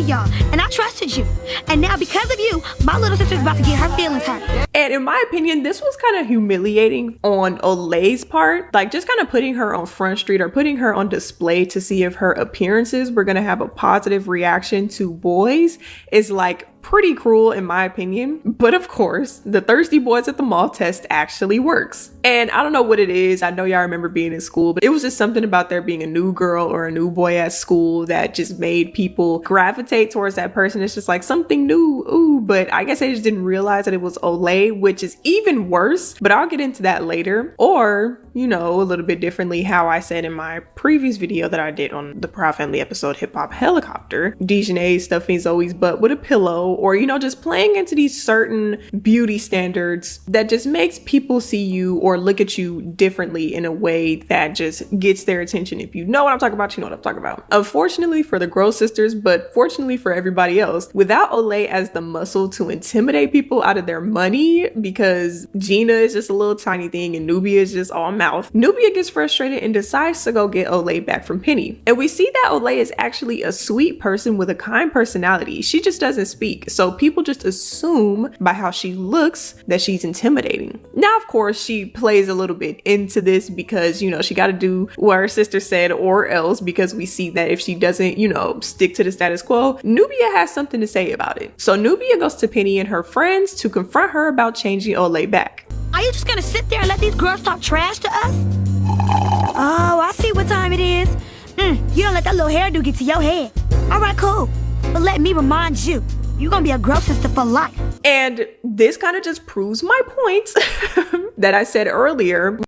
y'all, and I trusted you. And now because of you, my little sister's about to get her feelings hurt. And in my opinion, this was kind of humiliating on Olay's part. Like, just kind of putting her on Front Street or putting her on display to see if her appearances were going to have a positive reaction to boys is like pretty cruel in my opinion. But of course, the thirsty boys at the mall test actually works. And I don't know what it is. I know y'all remember being in school, but it was just something about there being a new girl or a new boy at school that just made people gravitate towards that person. It's just like something new. Ooh, but I guess I just didn't realize that it was Olay, which is even worse, but I'll get into that later. Or, you know, a little bit differently, how I said in my previous video that I did on the Proud Family episode, Hip Hop Helicopter, Dejanay stuffing Zoe's butt with a pillow, or, you know, just playing into these certain beauty standards that just makes people see you or look at you differently in a way that just gets their attention. If you know what I'm talking about, you know what I'm talking about. Unfortunately for the Gross sisters, but fortunately for everybody else, without Olay as the muscle to intimidate people out of their money, because Gina is just a little tiny thing and Nubia is just all mouth, Nubia gets frustrated and decides to go get Olay back from Penny. And we see that Olay is actually a sweet person with a kind personality. She just doesn't speak. So people just assume by how she looks that she's intimidating. Now, of course, she plays a little bit into this because, you know, she got to do what her sister said or else, because we see that if she doesn't, you know, stick to the status quo, Nubia has something to say about it. So Nubia goes to Penny and her friends to confront her about changing Olay back. Are you just gonna sit there and let these girls talk trash to us? Oh, I see what time it is. You don't let that little hairdo get to your head. All right, cool. But let me remind you, you're gonna be a Gross sister for life. And this kind of just proves my point that I said earlier.